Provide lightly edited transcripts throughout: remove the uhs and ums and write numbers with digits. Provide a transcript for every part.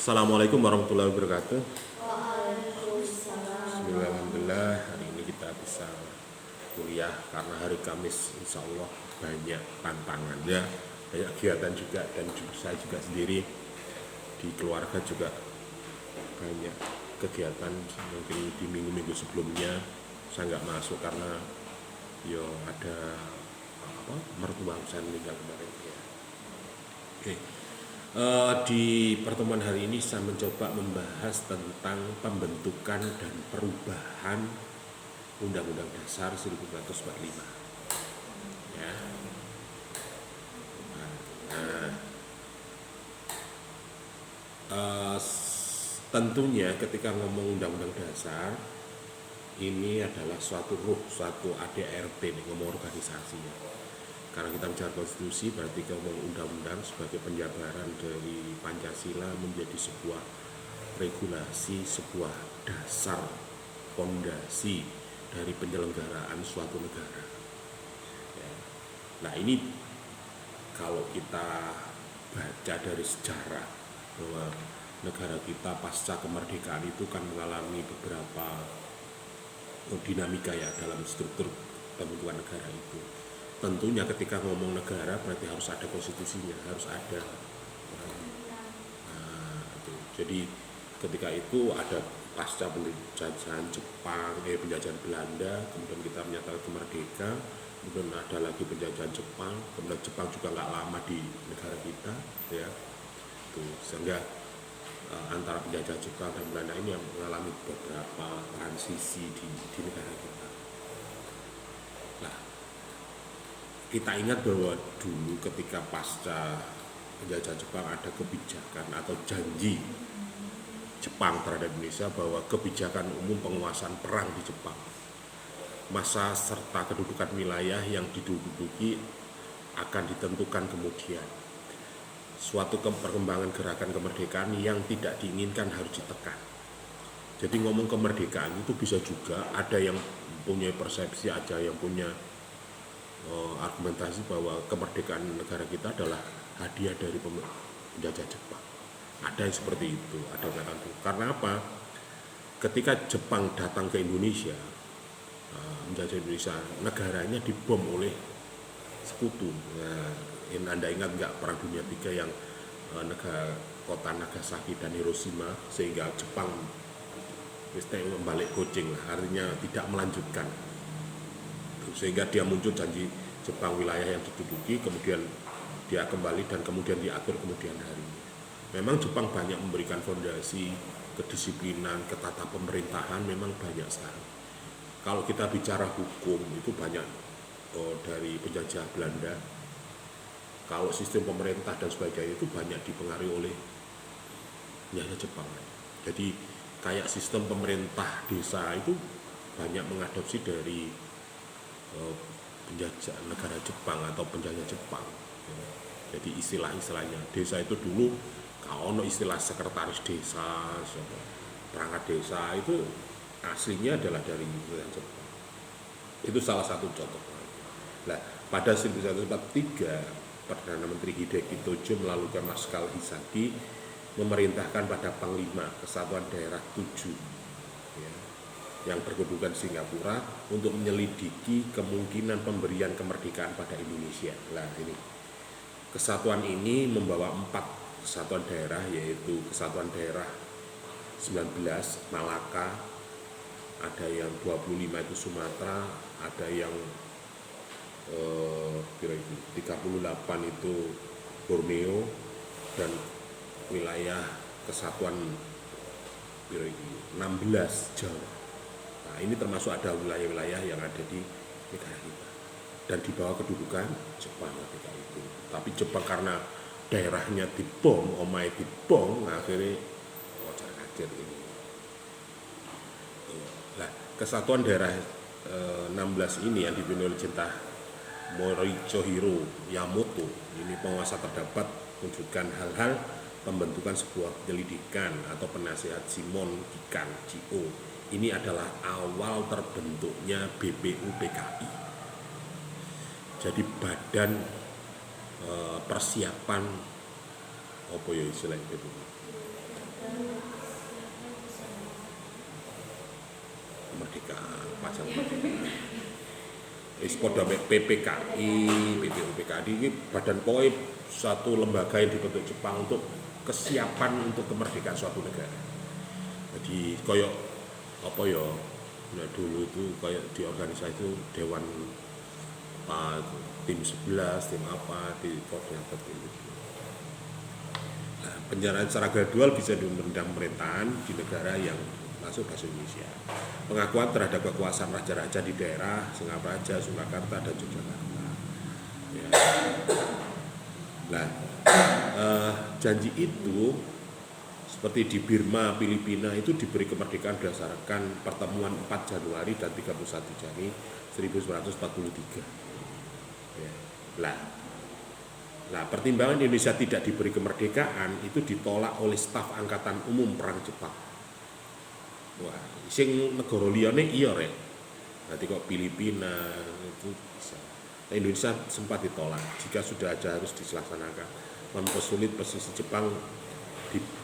Assalamualaikum warahmatullahi wabarakatuh. Waalaikumsalam. Bismillahirrahmanirrahim. Hari ini kita bisa kuliah karena hari Kamis, insya Allah banyak tantangan ya, banyak kegiatan juga, dan saya juga sendiri di keluarga juga banyak kegiatan. Mungkin di minggu-minggu sebelumnya saya nggak masuk karena ada mertua saya meninggal kemarin ya. Oke. Di pertemuan hari ini saya mencoba membahas tentang pembentukan dan perubahan Undang-Undang Dasar 1945. Ya. Tentunya ketika ngomong Undang-Undang Dasar ini adalah suatu ruh, suatu ADRT nih, ngomong organisasinya. Karena kita bicara konstitusi berarti ngomong undang-undang sebagai penjabaran dari Pancasila menjadi sebuah regulasi, sebuah dasar fondasi dari penyelenggaraan suatu negara. Ya. Nah ini kalau kita baca dari sejarah bahwa negara kita pasca kemerdekaan itu kan mengalami beberapa dinamika ya dalam struktur pembentukan negara itu. Tentunya ketika ngomong negara berarti harus ada konstitusinya, harus ada. Jadi ketika itu ada pasca penjajahan Jepang, penjajahan Belanda, kemudian kita menyatakan kemerdekaan, kemudian ada lagi penjajahan Jepang, kemudian Jepang juga nggak lama di negara kita, ya. Sehingga antara penjajah Jepang dan Belanda ini yang mengalami beberapa transisi di negara kita. Nah, kita ingat bahwa dulu ketika pasca penjajah Jepang ada kebijakan atau janji Jepang terhadap Indonesia bahwa kebijakan umum penguasaan perang di Jepang, masa serta kedudukan wilayah yang diduduki akan ditentukan kemudian. Suatu perkembangan gerakan kemerdekaan yang tidak diinginkan harus ditekan. Jadi ngomong kemerdekaan itu bisa juga ada yang punya persepsi, ada yang punya argumentasi bahwa kemerdekaan negara kita adalah hadiah dari penjajah Jepang. Ada yang seperti itu, ada yang katakan itu. Karena apa? Ketika Jepang datang ke Indonesia, menjajah Indonesia, negaranya dibom oleh sekutu. Nah, Anda ingat nggak Perang Dunia III yang negara kota Nagasaki dan Hiroshima, sehingga Jepang membalik goceng, artinya tidak melanjutkan. Sehingga dia muncul janji Jepang wilayah yang diduduki, kemudian dia kembali dan kemudian diatur kemudian hari. Memang Jepang banyak memberikan fondasi kedisiplinan, ketata pemerintahan, memang banyak sekali. Kalau kita bicara hukum itu banyak dari penjajah Belanda. Kalau sistem pemerintah dan sebagainya itu banyak dipengaruhi oleh penjajah Jepang. Jadi kayak sistem pemerintah desa itu banyak mengadopsi dari penjajah negara Jepang atau penjajah Jepang. Jadi istilah-istilahnya desa itu dulu kalau istilah sekretaris desa, perangkat desa itu aslinya adalah dari Jepang. Itu salah satu contoh. Nah, pada 1943 Perdana Menteri Hideki Tojo melalui Marskal Hisaki memerintahkan pada Panglima Kesatuan Daerah 7 ya, yang berkedudukan Singapura untuk menyelidiki kemungkinan pemberian kemerdekaan pada Indonesia. Nah, ini kesatuan ini membawa 4 kesatuan daerah, yaitu Kesatuan Daerah 19 Malaka, ada yang 25 itu Sumatera, ada yang 38 itu Borneo, dan wilayah kesatuan 16 Jawa. Nah, ini termasuk ada wilayah-wilayah yang ada di negara kita dan di bawah kedudukan Jepang ketika itu. Tapi Jepang karena daerahnya dibom, omae dibom, akhirnya wajar-wajar ini. Nah, kesatuan daerah 16 ini yang dipimpin oleh Jenderal Morihiro Yamamoto, ini penguasa terdapat menunjukkan hal-hal pembentukan sebuah penyelidikan atau penasihat Shimon Gikan Chio. Ini adalah awal terbentuknya BPUPKI. Jadi badan persiapan apa ya istilahnya itu, kemerdekaan, pasang kemerdekaan. Podo PPKI, BPUPKI ini badan pokoknya suatu lembaga yang dibentuk Jepang untuk kesiapan untuk kemerdekaan suatu negara. Jadi koyok apa ya? Nah, dulu itu kayak di organisasi itu dewan tim 11, tim apa, di koordinator itu. Nah, penjarahan secara gradual bisa diundang pemerintahan di negara yang masuk bahasa Indonesia. Pengakuan terhadap kekuasaan raja-raja di daerah Singapura, Surakarta, dan Yogyakarta. Ya. Nah, janji itu seperti di Burma, Filipina itu diberi kemerdekaan berdasarkan pertemuan 4 Januari dan 31 Januari 1943. Ya. Nah, pertimbangan Indonesia tidak diberi kemerdekaan itu ditolak oleh staf Angkatan Umum Perang Jepang. Wah, sing negara liyane iya rek. Nanti kok Filipina itu bisa. Nah, Indonesia sempat ditolak jika sudah aja harus dilaksanakan, mempersulit posisi Jepang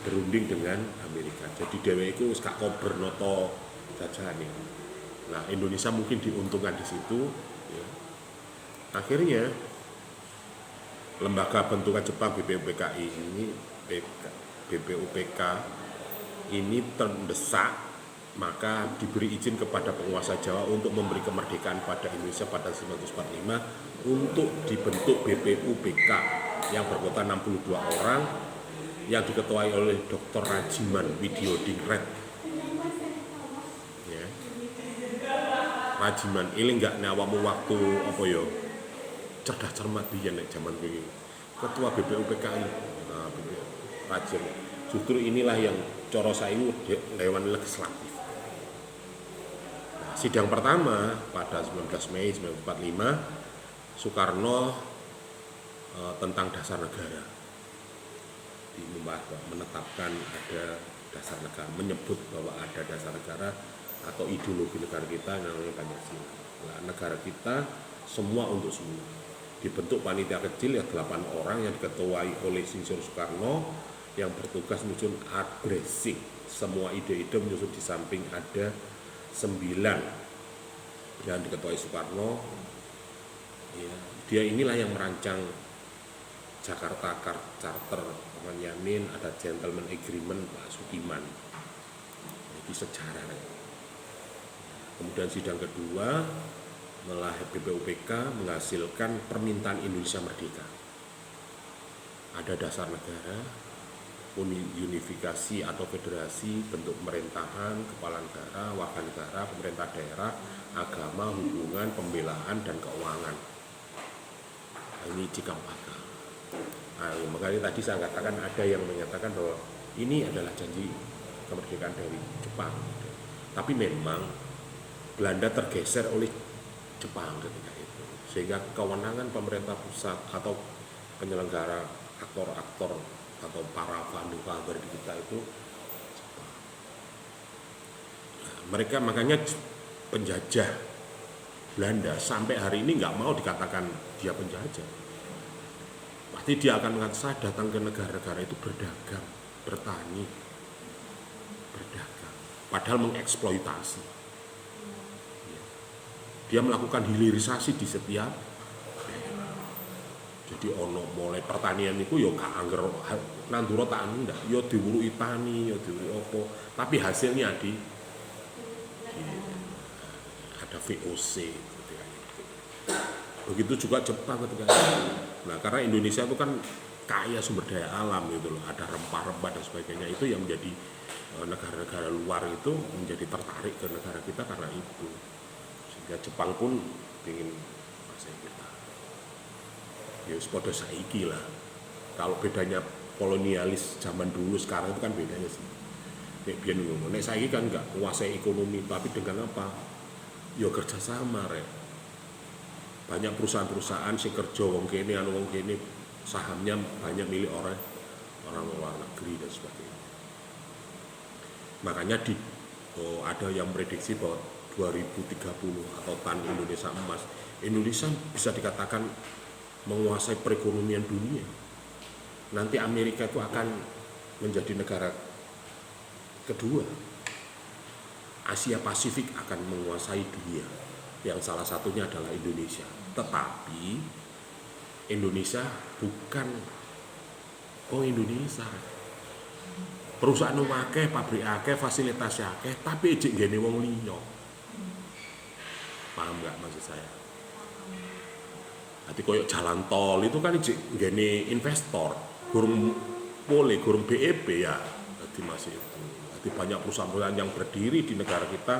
berunding dengan Amerika. Jadi dewe itu gak kober noto jajahan ya. Nah, Indonesia mungkin diuntungkan di situ. Ya. Akhirnya lembaga bentukan Jepang BPUPKI ini terdesak, maka diberi izin kepada penguasa Jawa untuk memberi kemerdekaan pada Indonesia pada 1945 untuk dibentuk BPUPK yang berkota 62 orang yang diketuai oleh Dr. Rajiman Widyodingret. Ya. Rajiman ini enggak nyawamu waktu apa ya? Cerdas cermat dia nek zaman ini. Ketua BPUPKI. Nah, Rajiman. Justru inilah yang coro saingu dewan legislatif. Sidang pertama pada 19 Mei 1945 Soekarno tentang dasar negara, menetapkan ada dasar negara, menyebut bahwa ada dasar negara atau ideologi negara kita namanya Pancasila. Nah, negara kita semua untuk semua. Dibentuk panitia kecil ya 8 orang yang diketuai oleh Insinyur Soekarno yang bertugas menyusun addressing semua ide-ide, menyusun di samping ada 9 yang diketuai Soekarno. Ya, dia inilah yang merancang Jakarta Charter, Yamin, ada Gentleman Agreement Pak Sukiman. Ini sejarah. Kemudian sidang kedua malah BPUPK menghasilkan permintaan Indonesia Merdeka. Ada dasar negara, unifikasi atau federasi, bentuk pemerintahan, kepala negara, wakil negara, pemerintah daerah, agama, hubungan, pembelaan, dan keuangan. Ini cikal bakal. Nah, makanya tadi saya katakan ada yang menyatakan bahwa ini adalah janji kemerdekaan dari Jepang. Tapi memang Belanda tergeser oleh Jepang ketika itu, sehingga kewenangan pemerintah pusat atau penyelenggara aktor-aktor atau para founder di kita itu mereka, makanya penjajah Belanda sampai hari ini nggak mau dikatakan dia penjajah. Pasti dia akan mengatakan saya datang ke negara-negara itu berdagang, bertani, berdagang, padahal mengeksploitasi. Dia melakukan hilirisasi di setiap. Jadi ono mulai pertanian itu yo gak angger nandura tak ndak, yo diwului tani, yo diwului opo, tapi hasilnya ada VOC gitu. Begitu juga Jepang ketika itu. Nah, karena Indonesia itu kan kaya sumber daya alam gitu loh, ada rempah-rempah dan sebagainya, itu yang menjadi negara-negara luar itu menjadi tertarik ke negara kita karena itu. Sehingga Jepang pun ingin masih kita. Ya sepodo saiki lah. Kalau bedanya kolonialis zaman dulu sekarang itu kan bedanya sih. Nek biyen ngono, nek saiki kan enggak menguasai ekonomi, tapi dengan apa? Ya kerjasama rek. Banyak perusahaan-perusahaan sing kerja wong kene anu wong kene, sahamnya banyak milik orang luar negeri dan sebagainya. Makanya ada yang prediksi bahwa 2030 atau tahun Indonesia emas, Indonesia bisa dikatakan menguasai perekonomian dunia. Nanti Amerika itu akan menjadi negara Kedua, Asia Pasifik akan menguasai dunia, yang salah satunya adalah Indonesia. Tetapi Indonesia bukan Indonesia. Perusahaan akeh, pabrik akeh, fasilitas akeh, tapi ijik gene wong liya. Paham nggak maksud saya? Jadi koyok jalan tol itu kan ijik gene investor, gurung gurung BEP ya. Jadi masih itu. Jadi banyak perusahaan-perusahaan yang berdiri di negara kita,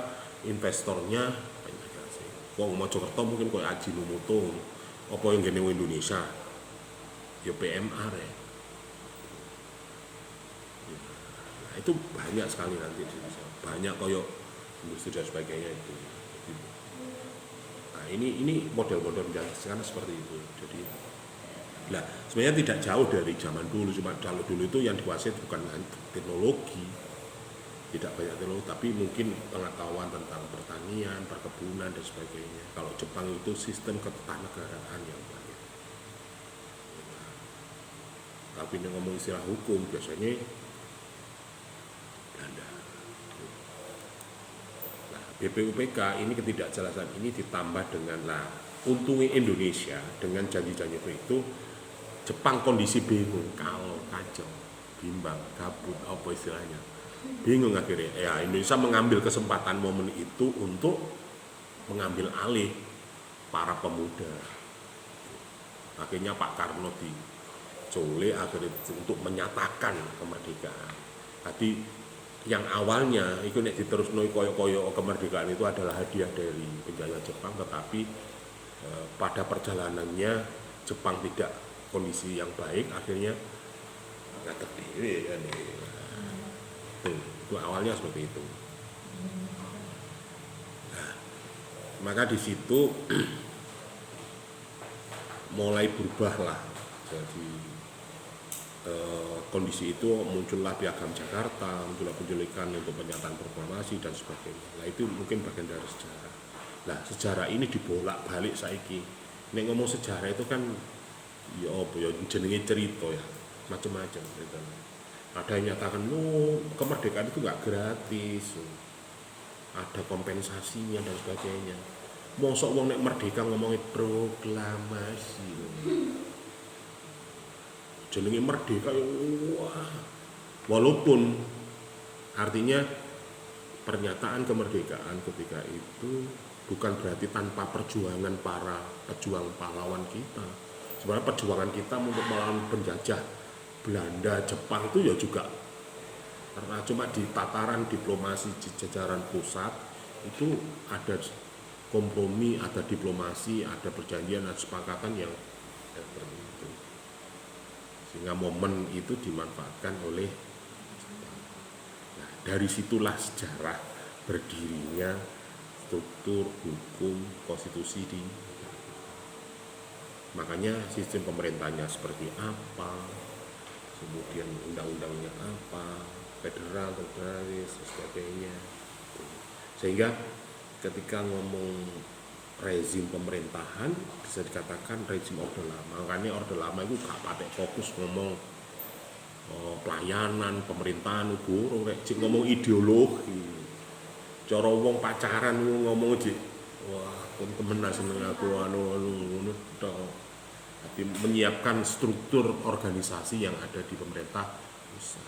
investornya banyak sih. Wong Mojokerto mungkin koyok Ajinomoto, apa yang gene wong Indonesia, ya PMR ya. Itu banyak sekali nanti banyak koyok industri dan sebagainya itu. Nah ini model-model sekarang seperti itu. Jadi sebenarnya tidak jauh dari zaman dulu, cuma kalau dulu itu yang dikuasai bukan teknologi, tidak banyak teknologi, tapi mungkin pengetahuan tentang pertanian, perkebunan dan sebagainya. Kalau Jepang itu sistem ketatanegaraan yang banyak. Tapi ini ngomong istilah hukum biasanya Belanda. Nah, BPUPK ini ketidakjelasan ini ditambah dengan untungnya Indonesia dengan janji-janji itu, Jepang kondisi bingung, kalau kacau, bimbang, gabut, apa istilahnya, bingung akhirnya. Ya Indonesia mengambil kesempatan momen itu untuk mengambil alih para pemuda. Akhirnya Pak Karno dicolek akhirnya untuk menyatakan kemerdekaan. Tadi yang awalnya itu nek diterusno koyo-koyo kemerdekaan itu adalah hadiah dari penjajah Jepang, tetapi pada perjalanannya Jepang tidak kondisi yang baik, akhirnya ngatek dhewe kan. Itu awalnya seperti itu. Nah, maka di situ mulai berubahlah. Jadi kondisi itu muncullah Piagam Jakarta, muncullah penculikan untuk pernyataan proklamasi dan sebagainya. Nah itu mungkin bagian dari sejarah. Nah sejarah ini dibolak-balik saiki. Nek ngomong sejarah itu kan ya jenenge cerita ya, macam-macam gitu. Ada yang nyatakan kemerdekaan itu nggak gratis, ada kompensasinya dan sebagainya. Mosok wong nek merdeka ngomongin proklamasi, jenenge merdeka ya wah. Walaupun artinya pernyataan kemerdekaan ketika itu bukan berarti tanpa perjuangan para pejuang pahlawan kita. Sebenarnya perjuangan kita untuk melawan penjajah Belanda, Jepang itu ya juga karena cuma di tataran diplomasi di jajaran pusat itu ada kompromi, ada diplomasi, ada perjanjian, ada kesepakatan yang seperti itu. Sehingga momen itu dimanfaatkan oleh dari situlah sejarah berdirinya struktur hukum konstitusi di makanya sistem pemerintahnya seperti apa, kemudian undang-undangnya apa, federal, federalis, sebagainya. Sehingga ketika ngomong rezim pemerintahan bisa dikatakan rezim Orde Lama. Makanya Orde Lama itu gak patek fokus ngomong pelayanan pemerintahan guru ngomong ideologi. Cara wong pacaran ngomong wah pun temenan seneng aku anu tok. Jadi menyiapkan struktur organisasi yang ada di pemerintah pusat.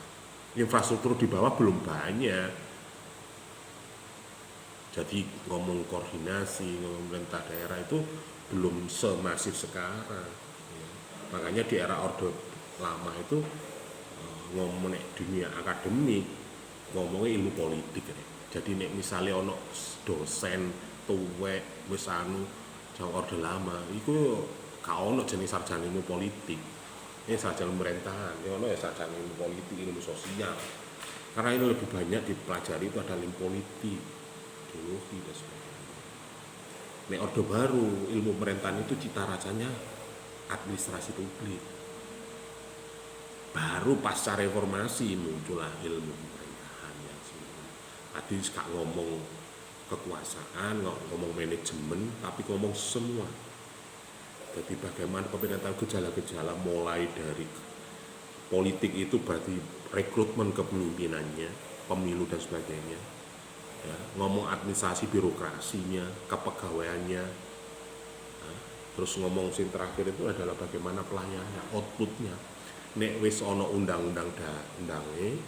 Infrastruktur di bawah belum banyak. Jadi ngomong koordinasi, ngomong pemerintah daerah itu belum semasif sekarang. Makanya di era Orde Lama itu ngomong dunia akademik, ngomongnya ilmu politik. Jadi nek misalnya ono dosen tuwek wis anu jang Orde Lama, iku gak ono jenis sarjana ilmu politik. Ini sarjana pemerintahan, ono ya sarjana ilmu politik, ilmu sosial. Karena ini lebih banyak dipelajari itu ada ilmu politik, ideologi dan sebagainya. Nek Orde Baru, ilmu pemerintahan itu cita rasanya administrasi publik. Baru pasca reformasi muncullah ilmu pemerintahan yang sini. Tadi gak ngomong kekuasaan, ngomong manajemen, tapi ngomong semua. Jadi bagaimana pemerintahan gejala-gejala mulai dari politik itu berarti rekrutmen kepemimpinannya, pemilu dan sebagainya. Ya, ngomong administrasi birokrasinya, kepegawaiannya, terus ngomong sing terakhir itu adalah bagaimana pelayanannya, outputnya. Nek wis ono undang-undang undange,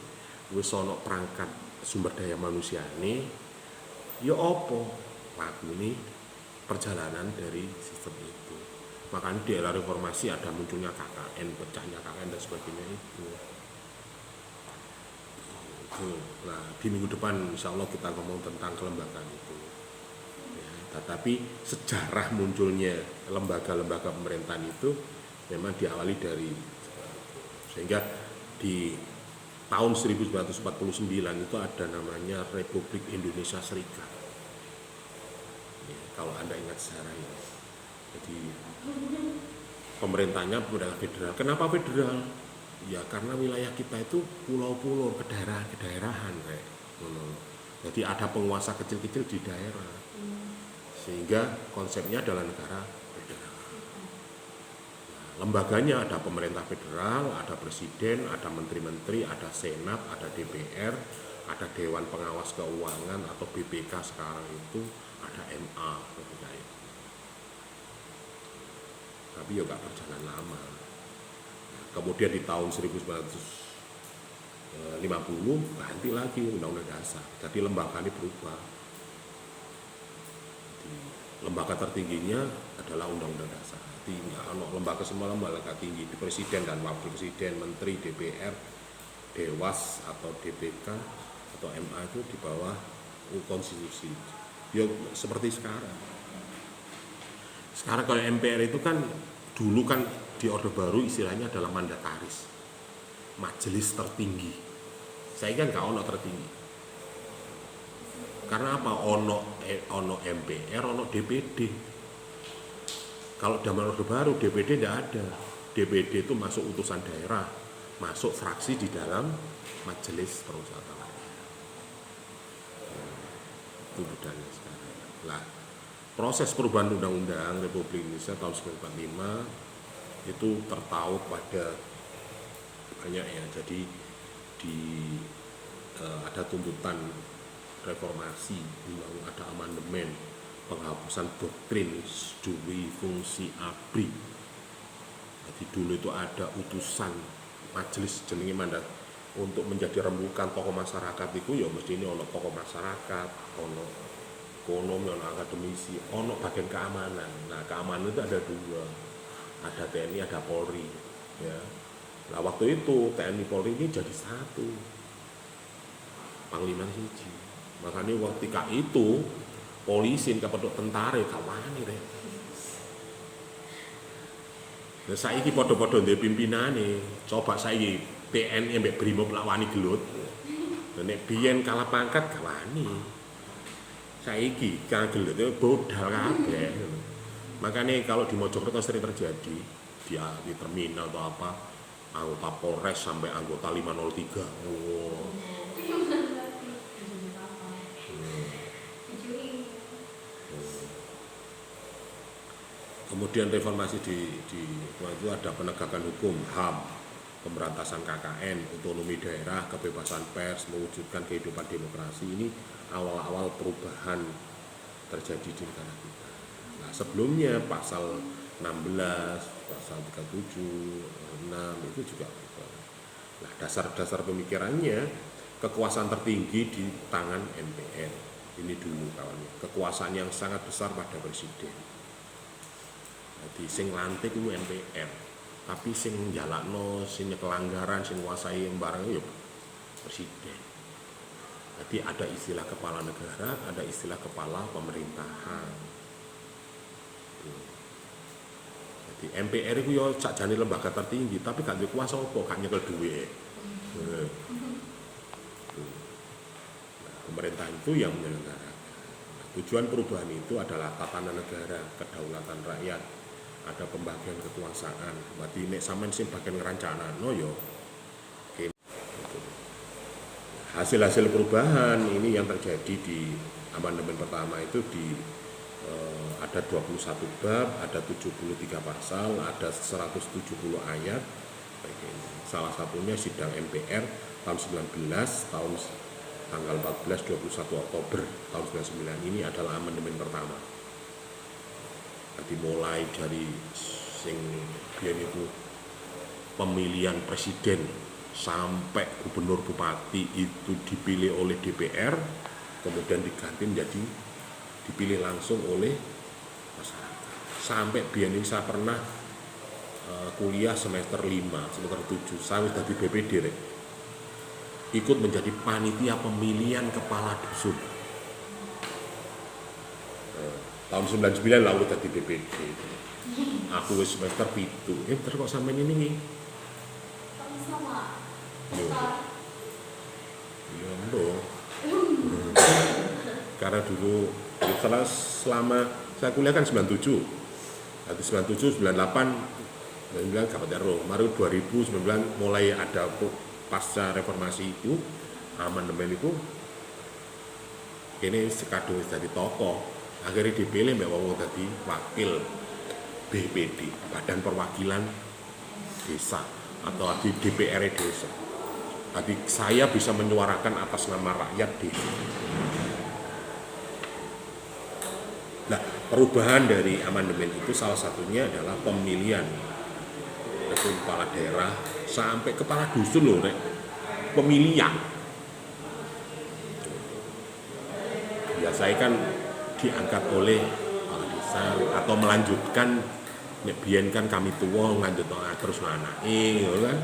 wis ono perangkat sumber daya manusia ini, ya opo lagune perjalanan dari sistem itu. Makanya di era reformasi ada munculnya KKN, pecahnya KKN dan sebagainya itu. Nah, di minggu depan insya Allah kita ngomong tentang kelembagaan itu. Ya, tetapi sejarah munculnya lembaga-lembaga pemerintahan itu memang diawali dari, sehingga di tahun 1949 itu ada namanya Republik Indonesia Serikat. Ya, kalau Anda ingat sejarah ini. Jadi pemerintahnya pemerintah federal. Kenapa federal? Ya karena wilayah kita itu pulau-pulau, kedaerahan kayak. Jadi ada penguasa kecil-kecil di daerah. Sehingga konsepnya adalah negara federal. Nah, lembaganya ada pemerintah federal, ada presiden, ada menteri-menteri, ada senat, ada DPR, ada Dewan Pengawas Keuangan atau BPK sekarang itu, ada MA. Tapi ya gak berjalan lama. Kemudian di tahun 1950 ganti lagi Undang-Undang Dasar. Jadi lembaga ini berubah. Jadi, lembaga tertingginya adalah Undang-Undang Dasar. Jadi lembaga semua lembaga tinggi, di presiden dan wakil presiden, menteri, DPR, Dewas atau DPK atau MA itu di bawah konstitusi. Ya seperti sekarang. Sekarang kalau MPR itu kan dulu kan di Orde Baru istilahnya adalah mandataris, majelis tertinggi. Saya kan gak ono tertinggi. Karena apa? Ono MPR, ono DPD. Kalau zaman Orde Baru DPD tidak ada. DPD itu masuk utusan daerah, masuk fraksi di dalam majelis permusyawaratan rakyat. Itu bedanya sekarang. Lah, proses perubahan Undang-Undang Republik Indonesia tahun 1945 itu tertaut pada banyak ya. Jadi ada tuntutan reformasi, ada amandemen, penghapusan doktrin duwe fungsi ABRI. Jadi dulu itu ada utusan majelis jenenge mandat untuk menjadi rembukan tokoh masyarakat itu ya mesti ini ono tokoh masyarakat, ono ekonomi, ono akademisi, ono bagian keamanan. Nah, keamanan itu ada dua, ada TNI, ada Polri. Ya. Nah, waktu itu TNI Polri ini jadi satu, Panglima siji. Makanya ketika itu polisi kepedok tentara kawani deh. Nah, saiki podo-podo ndek pimpinane, coba saiki TNI mbek Brimob lak wani gelut. Nek biyen kalah pangkat kawani. Saiki kan gelut bodal kabeh. Makanya kalau di Mojokerto sering terjadi di terminal atau apa, anggota Polres sampai anggota 503. Oh. Kemudian reformasi itu ada penegakan hukum, HAM, pemberantasan KKN, otonomi daerah, kebebasan pers, mewujudkan kehidupan demokrasi. Ini awal-awal perubahan terjadi di negara kita. Nah, sebelumnya pasal 16, pasal 37, 6 itu juga berubah. Nah, dasar-dasar pemikirannya kekuasaan tertinggi di tangan MPR. Ini dulu kawannya, kekuasaan yang sangat besar pada presiden. Jadi sing lantik itu MPR, tapi sing jalakno, sing pelanggaran, sing nguasai barang itu presiden. Jadi ada istilah kepala negara, ada istilah kepala pemerintahan. Jadi MPR itu ya sakjane lembaga tertinggi, tapi gak duwe kuasa apa, gak nyekel duit. Pemerintah itu yang menyelenggarakan. Tujuan perubahan itu adalah tatanan negara, kedaulatan rakyat, ada pembagian kekuasaan. Berarti nek sampean sing bagian ngerancanano yo. Hasil-hasil perubahan ini yang terjadi di amandemen pertama itu ada 21 bab, ada 73 pasal, ada 170 ayat. Salah satunya sidang MPR tahun 19, tahun tanggal 14 21 Oktober tahun 99 ini adalah amandemen pertama. Jadi mulai dari sing biyen itu pemilihan presiden sampai gubernur bupati itu dipilih oleh DPR, kemudian diganti menjadi dipilih langsung oleh masyarakat. Sampai biyen ini saya pernah kuliah semester 5, semester 7, saya sudah di BPD rek. Ikut menjadi panitia pemilihan kepala dusun. Tahun 99 lah udah di BPD. Aku wis semester 7. Terus kok sampean ini? Iya dong. Karena dulu selama saya kuliah kan 97. Nanti 97, 98, 99 gak terus. Baru 2019 mulai ada pasca reformasi itu, amandemen itu, ini sekadung jadi tokoh. Akhirnya dipilih Mbak Wong jadi wakil BPD, Badan Perwakilan Desa atau di DPR desa. Jadi saya bisa menyuarakan atas nama rakyat desa. Nah, perubahan dari amandemen itu salah satunya adalah pemilihan kepala daerah sampai kepala dusun loh, Rek. Pemilihan. Biasanya kan diangkat oleh kepala desa atau melanjutkan biyen kan kami tua lanjut terus anak kan.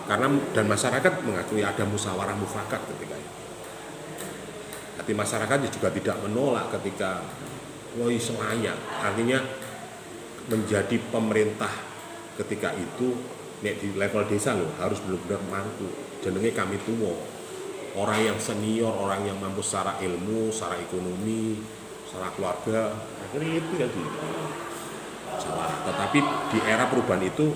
Karena dan masyarakat mengakui ada musyawarah mufakat ketika itu. Jadi masyarakat juga tidak menolak ketika woi layak, artinya menjadi pemerintah ketika itu di level desa loh harus benar-benar mampu. Jenenge kami tua, orang yang senior, orang yang mampu secara ilmu, secara ekonomi, secara keluarga, akhirnya itu ya Jawa. Tetapi di era perubahan itu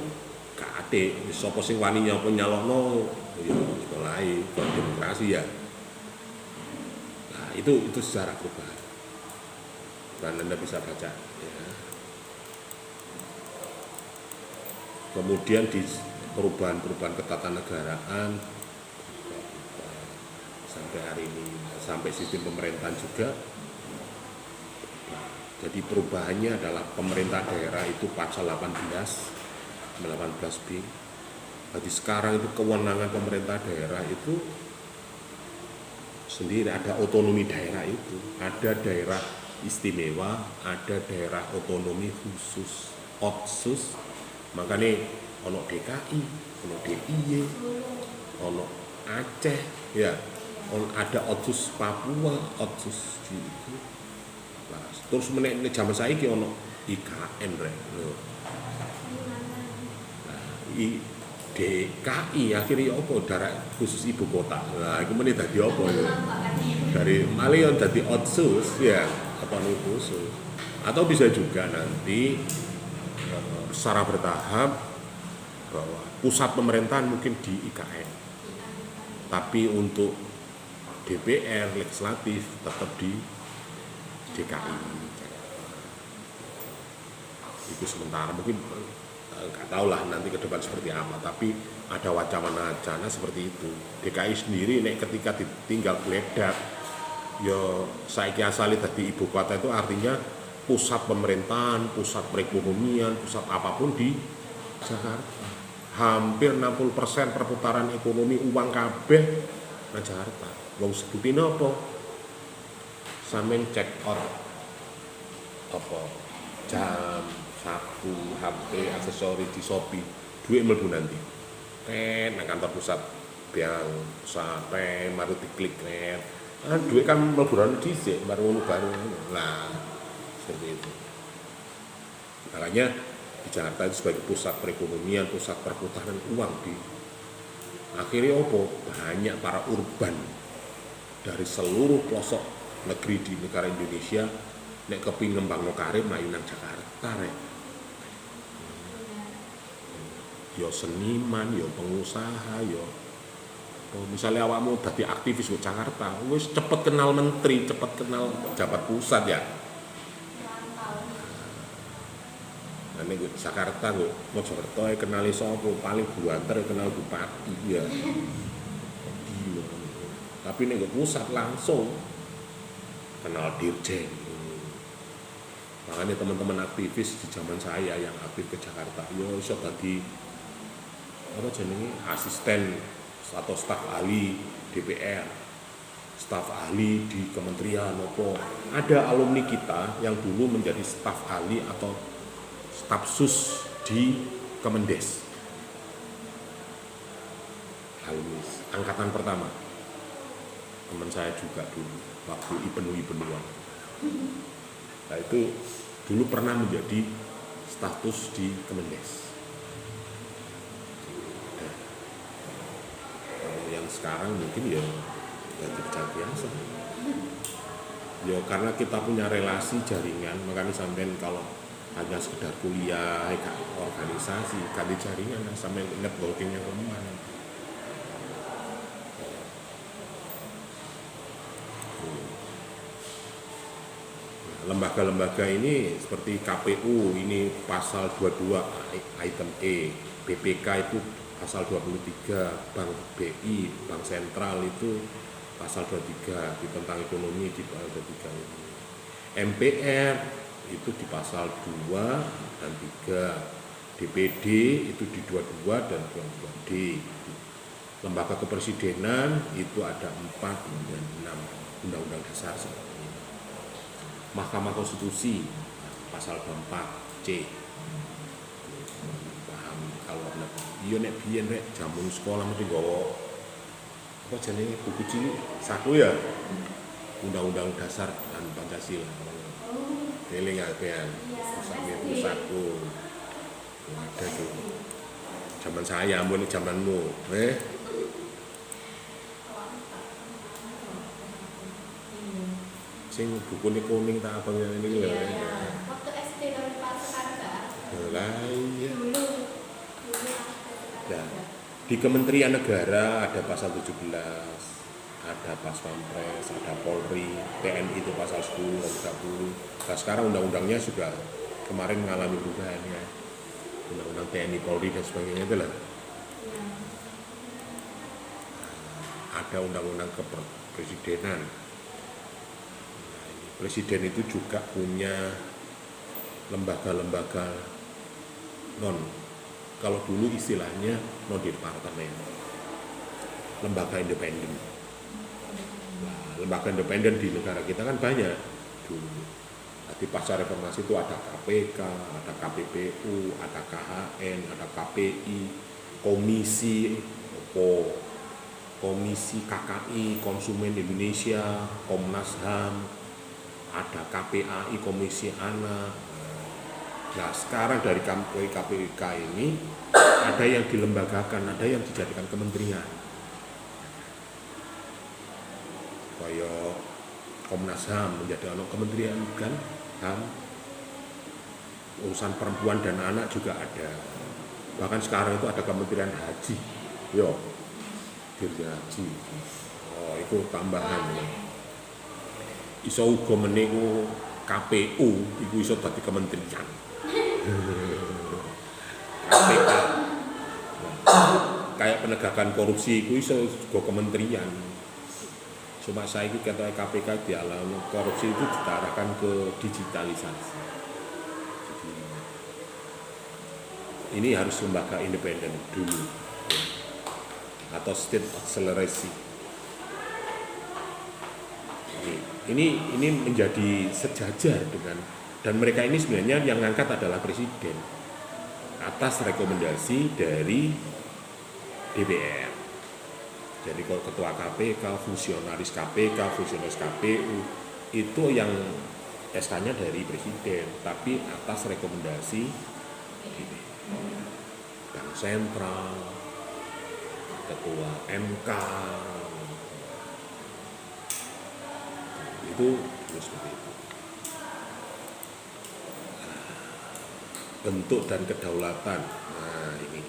gak ada, sapa sing wani nyapa nyalokno ya mulai demokrasi ya. Nah, itu sejarah perubahan. Dan Anda bisa baca ya. Kemudian di perubahan ketatanegaraan sampai hari ini, sampai sistem pemerintahan juga. Jadi perubahannya adalah pemerintah daerah itu pasal 18B. Jadi sekarang itu kewenangan pemerintah daerah itu sendiri, ada otonomi daerah itu, ada daerah istimewa, ada daerah otonomi khusus, otsus. Makanya ono DKI, ono DIY, ono Aceh, ya, ada otsus Papua, otsus gitu. Terus meneh zaman saiki ono IKN rek lho. Nah, DKI akhirnya apa daerah khusus ibu kota. Nah, iku meneh dadi apa ya? Dari Malion dadi otsus ya, otonomi khusus. Atau bisa juga nanti secara bertahap bahwa pusat pemerintahan mungkin di IKN. Tapi untuk DPR legislatif tetap di DKI. Itu sementara mungkin nggak tahu lah nanti ke depan seperti apa, tapi ada wacana-wacana seperti itu. DKI sendiri ketika ditinggal geledak ya saiki asale dadi ibu kota itu artinya pusat pemerintahan, pusat perekonomian, pusat apapun di Jakarta. Hampir 60% perputaran ekonomi uang kabeh nang Jakarta. Wong sebutine apa? Sampeyan check out apa jam, sapu, HP, aksesoris di Shopee, duit mlebu nanti. Nang kantor pusat biang sampai baru diklik duit kan mlebu dhisik baru lah seperti itu. Makanya di Jakarta itu sebagai pusat perekonomian, pusat perputaran uang di akhirnya banyak para urban dari seluruh pelosok negeri di negara Indonesia nek kepingin ngembangno karir mlayu nang Jakarta rek. Yo seniman, yo pengusaha, yo misalnya awakmu dadi aktivis di Jakarta, wis cepet kenal menteri, cepet kenal pejabat pusat ya. Nah, nek Jakarta kok Mojokerto kenali sapa paling buanter kenal bupati ya. Tapi nek pusat langsung kenal dirjen. Makanya teman-teman aktivis di zaman saya yang aktif ke Jakarta, yo iso dadi apa jenenge asisten atau staf ahli DPR, staf ahli di kementerian apa. Ada alumni kita yang dulu menjadi staf ahli atau staf sus di Kemendes. Alumni angkatan pertama. Teman saya juga dulu waktu Iben-Ibenuan. Nah itu dulu pernah menjadi status di Kemendes. Nah, kalau yang sekarang mungkin ya kerja biasa. Ya karena kita punya relasi jaringan, makanya sampean kalau hanya sekedar kuliah, organisasi, kali jaringan, sampai networkingnya kemana. Lembaga-lembaga ini seperti KPU ini pasal 22 item E, BPK itu pasal 23, Bank BI, Bank Sentral itu pasal 23 di tentang ekonomi di pasal 23 ini. MPR itu di pasal 2 dan 3, DPD itu di 22 dan 22D. Lembaga kepresidenan itu ada 4 dan 6 Undang-Undang Dasar. Mahkamah Konstitusi pasal 24C. Paham kalau iya nek biyen rek jamun sekolah mesti nggawa apa jenenge buku cilik satu ya. Undang-Undang Dasar dan Pancasila. Eling apean. Satu. Ada tuh. Zaman saya, ampun zamanmu. Sing bukunya kuning tak abang yang ini lho. Waktu SD dari Pak Soekarno. Lah iya. Ya. Di Kementerian Negara ada pasal 17, ada Pas Pampres, ada Polri, TNI itu pasal 10 dan 30. Nah sekarang undang-undangnya sudah kemarin mengalami perubahan ya. Undang-undang TNI, Polri dan sebagainya itu lah. Ada undang-undang kepresidenan. Presiden itu juga punya lembaga-lembaga kalau dulu istilahnya non departemen, lembaga independen. Nah, lembaga independen di negara kita kan banyak dulu. Di pasca reformasi itu ada KPK, ada KPPU, ada KHN, ada KPI, Komisi KKI, Konsumen Indonesia, Komnas HAM, ada KPAI, Komisi Anak. Nah sekarang dari KPK ini ada yang dilembagakan, ada yang dijadikan kementerian. Kayak Komnas HAM menjadi kementerian kan, HAM. Urusan perempuan dan anak juga ada. Bahkan sekarang itu ada Kementerian Haji. Yo, Dirjen Haji. Oh itu tambahan. Iso uga meniku KPU iku iso dadi kementerian. KPK. Kayak penegakan korupsi iku iso uga kementerian. Cuma saiki kata KPK dialami korupsi itu diarahkan ke digitalisasi. Jadi, ini harus lembaga independen dulu atau state acceleration. Ini menjadi sejajar dengan, dan mereka ini sebenarnya yang ngangkat adalah presiden atas rekomendasi dari DPR. Jadi kalau ketua KPK, fungsionaris KPK, fungsionaris KPU itu yang SK-nya dari presiden, tapi atas rekomendasi Bank Sentral, ketua MK. Itu seperti itu. Bentuk dan kedaulatan. Nah ini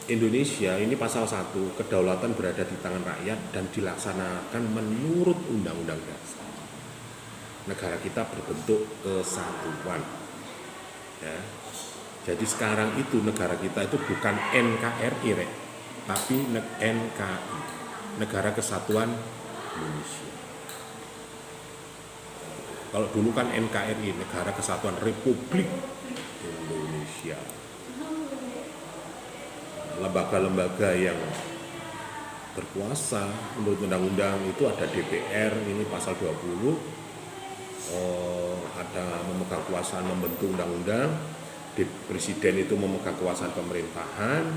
Indonesia ini pasal 1, kedaulatan berada di tangan rakyat dan dilaksanakan menurut Undang-Undang Dasar. Negara kita berbentuk kesatuan. Ya. Jadi sekarang itu negara kita itu bukan NKRI, tapi NKI, Negara Kesatuan Indonesia. Kalau dulu kan NKRI, Negara Kesatuan Republik Indonesia. Lembaga-lembaga yang berkuasa menurut undang-undang itu ada DPR, ini pasal 20, ada memegang kekuasaan membentuk undang-undang, Presiden itu memegang kekuasaan pemerintahan,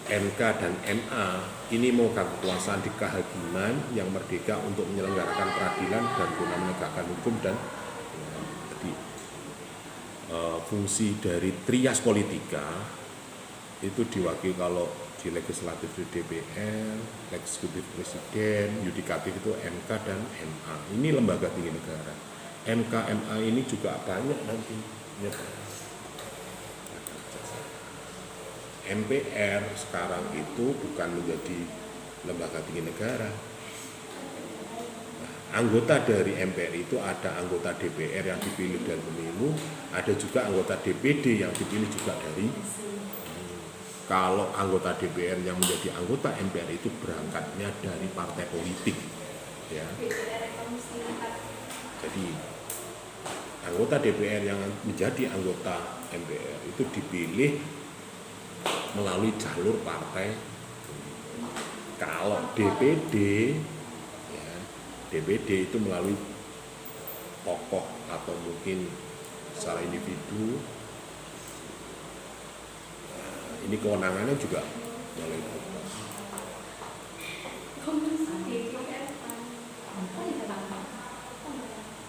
MK dan MA ini memegang kekuasaan di kehakiman yang merdeka untuk menyelenggarakan peradilan dan guna menegakkan hukum dan jadi fungsi dari trias politika itu diwakili kalau di legislatif di DPR, eksekutif presiden, yudikatif itu MK dan MA. Ini lembaga tinggi negara. MK MA ini juga banyak nanti. MPR sekarang itu bukan menjadi lembaga tinggi negara. Nah, anggota dari MPR itu ada anggota DPR yang dipilih dari pemilu, ada juga anggota DPD yang dipilih juga dari. Kalau anggota DPR yang menjadi anggota MPR itu berangkatnya dari partai politik, ya. Jadi anggota DPR yang menjadi anggota MPR itu dipilih melalui jalur partai. Kalau DPD, ya, DPD itu melalui tokoh atau mungkin secara individu. Ini kewenangannya juga melalui tokoh.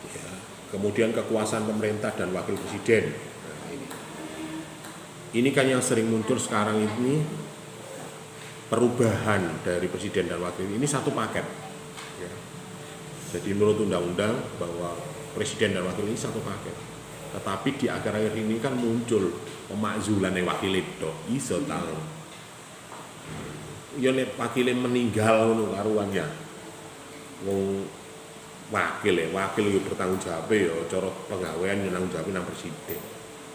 Ya, kemudian kekuasaan pemerintah dan wakil presiden. Nah, ini kan yang sering muncul sekarang ini, perubahan dari presiden dan wakil ini satu paket. Ya. Jadi menurut undang-undang bahwa presiden dan wakil ini satu paket. Tetapi di akhir-akhir ini kan muncul pemakzulan yang wakil itu iso tahu. Ya nek wakile meninggal ngono karuannya. Wong wakil yo bertanggung jawab ya cara penggawean yo nanggung jawab nang presiden.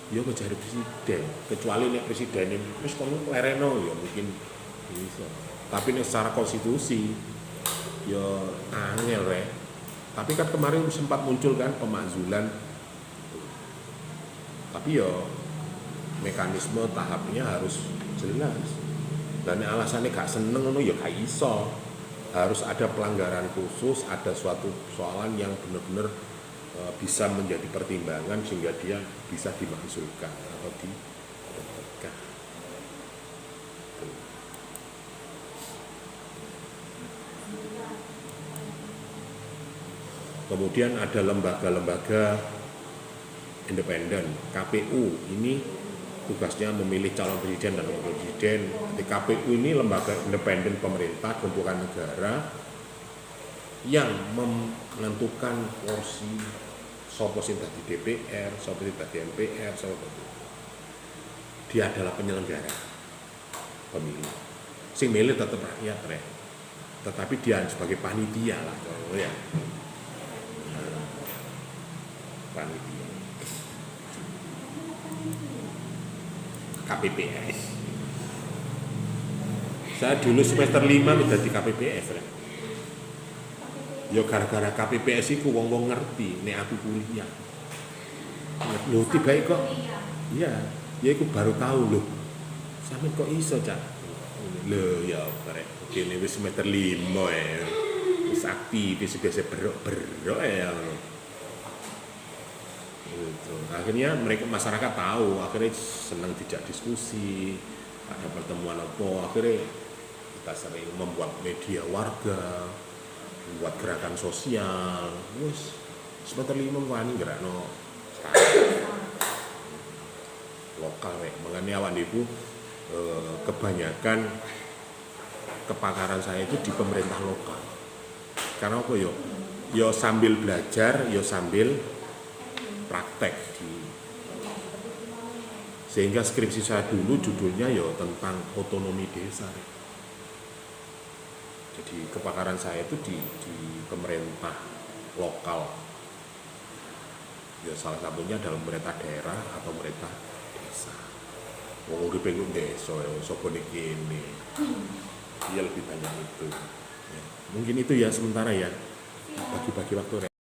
Ya kejari presiden, kecuali nek presiden wis kono lereno ya mungkin bisa. Tapi nek secara konstitusi ya angel rek. Tapi kan kemarin sempat muncul kan pemakzulan. Tapi ya mekanisme tahapnya harus jelas. Dan alasannya gak seneng ngono ya gak iso. Harus ada pelanggaran khusus, ada suatu persoalan yang benar-benar bisa menjadi pertimbangan sehingga dia bisa dimakzulkan atau diberhentikan. Kemudian ada lembaga-lembaga independen. KPU ini tugasnya memilih calon presiden dan wakil presiden. Di KPU ini lembaga independen pemerintah, lembaga negara yang menentukan porsi sapa sing dadi DPR, sapa sing dadi MPR, dia adalah penyelenggara pemilu. Sing milih tetap rakyat rek. Tetapi dia sebagai panitia lah ya. Panitia. KPPS. Saya dulu semester 5 udah di KPPS rek. Ya gara-gara KPPS iku wong-wong ngerti nek aku kuliah. Lho tiba kok iya, ya iku baru tahu lho. Sampe kok iso, Cak? Lho ya rek, kene wis semester 5 ya. Wis aktif, wis biasa berok-berok ya. Gitu. Akhirnya mereka masyarakat tahu, akhirnya senang dijak diskusi, ada pertemuan apa, akhirnya kita sering membuat media warga, membuat gerakan sosial. Wes semester 5 wani gerakno lokal rek. Mengenai awan ibu kebanyakan kepakaran saya itu di pemerintah lokal. Karena apa yo? Yo sambil belajar, yo sambil praktek sehingga skripsi saya dulu judulnya ya tentang otonomi desa. Jadi kepakaran saya itu di pemerintah lokal ya, salah satunya dalam pemerintah daerah atau pemerintah desa. Wong uripe ku desa ya sapa niki ini Iya lebih banyak itu. Ya. Mungkin itu ya sementara ya. Siap. Bagi-bagi waktu.